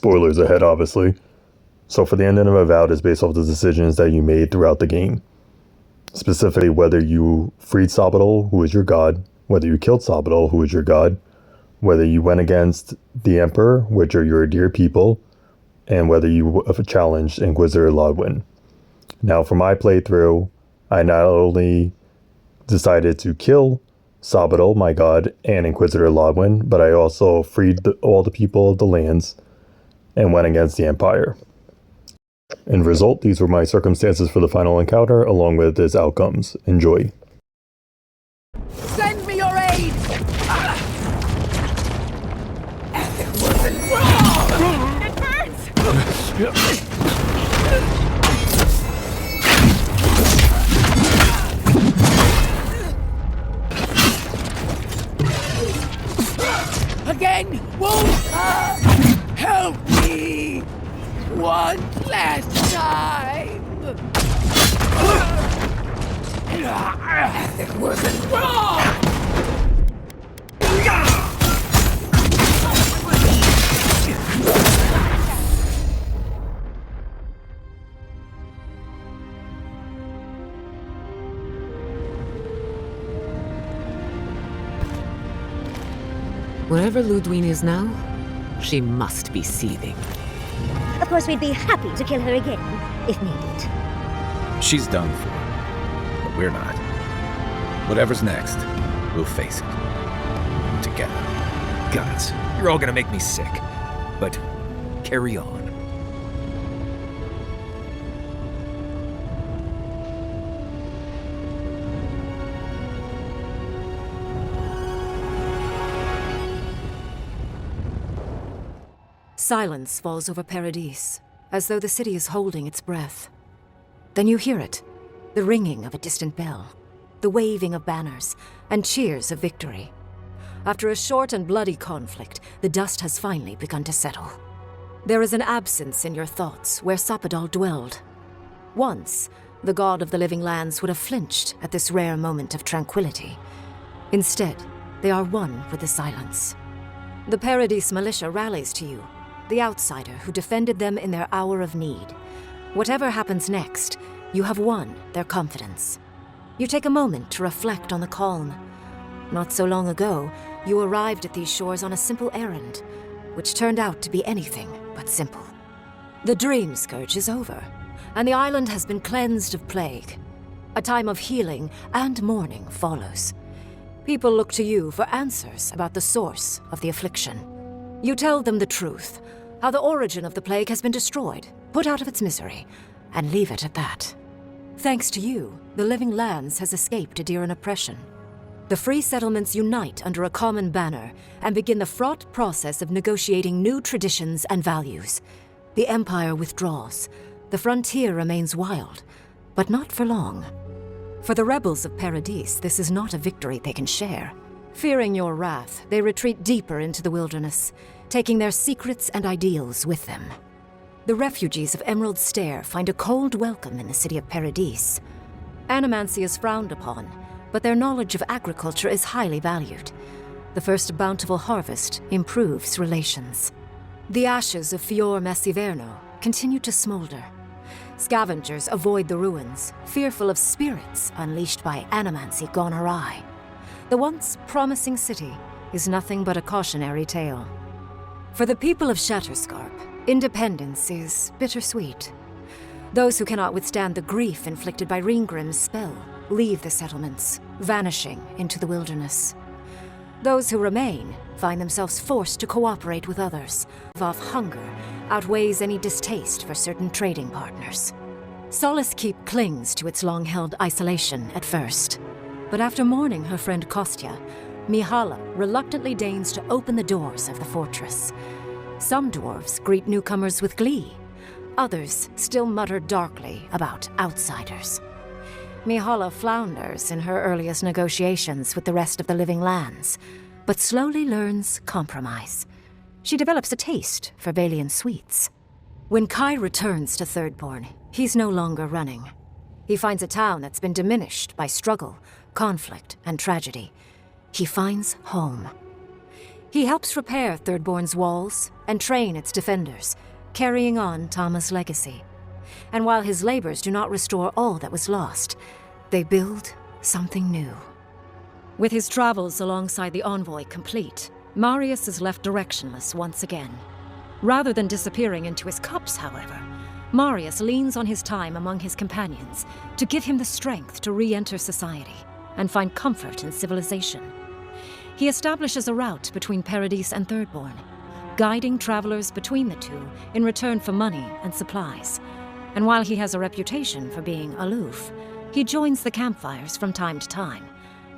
Spoilers ahead, obviously. So for the ending of Avowed is based off the decisions that you made throughout the game. Specifically, whether you freed Sapadal, who is your god, whether you killed Sapadal, who is your god, whether you went against the Emperor, which are your dear people, and whether you challenged Inquisitor Lodwyn. Now, for my playthrough, I not only decided to kill Sapadal, my god, and Inquisitor Lodwyn, but I also freed all the people of the lands and went against the Empire. In result, these were my circumstances for the final encounter, along with its outcomes. Enjoy. Send me your aid! It wasn't wrong! It burns! Again! Won't help me! One last time! It wasn't wrong! Wherever Lodwyn is now, she must be seething. Of course, we'd be happy to kill her again, if needed. She's done for, but we're not. Whatever's next, we'll face it. Together. Gods, you're all gonna make me sick. But carry on. Silence falls over Paradis, as though the city is holding its breath. Then you hear it, the ringing of a distant bell, the waving of banners, and cheers of victory. After a short and bloody conflict, the dust has finally begun to settle. There is an absence in your thoughts where Sapadal dwelled. Once, the god of the living lands would have flinched at this rare moment of tranquility. Instead, they are one with the silence. The Paradis militia rallies to you, the outsider who defended them in their hour of need. Whatever happens next, you have won their confidence. You take a moment to reflect on the calm. Not so long ago, you arrived at these shores on a simple errand, which turned out to be anything but simple. The dream scourge is over, and the island has been cleansed of plague. A time of healing and mourning follows. People look to you for answers about the source of the affliction. You tell them the truth, how the origin of the plague has been destroyed, put out of its misery, and leave it at that. Thanks to you, the living lands has escaped aedyr oppression. The free settlements unite under a common banner and begin the fraught process of negotiating new traditions and values. The Empire withdraws. The frontier remains wild, but not for long. For the rebels of Paradis, this is not a victory they can share. Fearing your wrath, they retreat deeper into the wilderness, taking their secrets and ideals with them. The refugees of Emerald Stair find a cold welcome in the city of Paradis. Animancy is frowned upon, but their knowledge of agriculture is highly valued. The first bountiful harvest improves relations. The ashes of Fior Messiverno continue to smolder. Scavengers avoid the ruins, fearful of spirits unleashed by animancy gone awry. The once promising city is nothing but a cautionary tale. For the people of Shatterscarp, independence is bittersweet. Those who cannot withstand the grief inflicted by Ringgrim's spell leave the settlements, vanishing into the wilderness. Those who remain find themselves forced to cooperate with others. Of hunger outweighs any distaste for certain trading partners. Solace Keep clings to its long-held isolation at first. But after mourning her friend Kostya, Mihala reluctantly deigns to open the doors of the fortress. Some dwarves greet newcomers with glee. Others still mutter darkly about outsiders. Mihala flounders in her earliest negotiations with the rest of the living lands, but slowly learns compromise. She develops a taste for Valian sweets. When Kai returns to Thirdborn, he's no longer running. He finds a town that's been diminished by struggle, conflict, and tragedy. He finds home. He helps repair Thirdborn's walls and train its defenders, carrying on Tama's legacy. And while his labors do not restore all that was lost, they build something new. With his travels alongside the envoy complete, Marius is left directionless once again. Rather than disappearing into his cups, however, Marius leans on his time among his companions to give him the strength to re-enter society and find comfort in civilization. He establishes a route between Paradis and Thirdborn, guiding travelers between the two in return for money and supplies. And while he has a reputation for being aloof, he joins the campfires from time to time,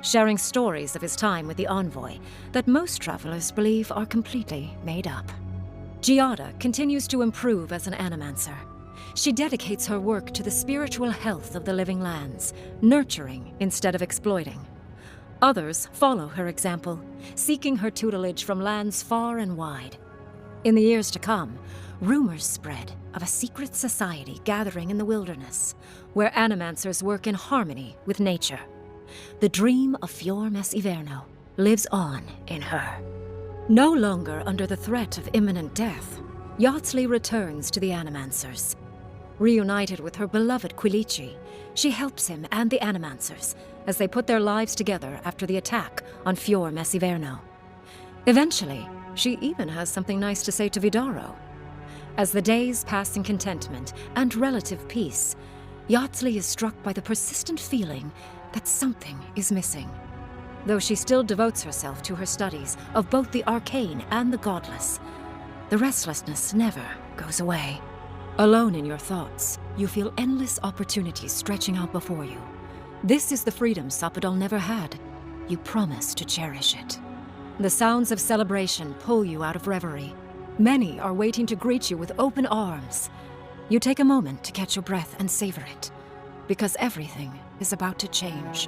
sharing stories of his time with the envoy that most travelers believe are completely made up. Giada continues to improve as an animancer. She dedicates her work to the spiritual health of the living lands, nurturing instead of exploiting. Others follow her example, seeking her tutelage from lands far and wide. In the years to come, rumors spread of a secret society gathering in the wilderness, where animancers work in harmony with nature. The dream of Fior Mes Iverno lives on in her. No longer under the threat of imminent death, Yatsley returns to the Animancers. Reunited with her beloved Quilici, she helps him and the Animancers as they put their lives together after the attack on Fior Mes Iverno. Eventually, she even has something nice to say to Vidaro. As the days pass in contentment and relative peace, Yatsley is struck by the persistent feeling that something is missing. Though she still devotes herself to her studies of both the arcane and the godless, the restlessness never goes away. Alone in your thoughts, you feel endless opportunities stretching out before you. This is the freedom Sapadal never had. You promise to cherish it. The sounds of celebration pull you out of reverie. Many are waiting to greet you with open arms. You take a moment to catch your breath and savor it, because everything is about to change.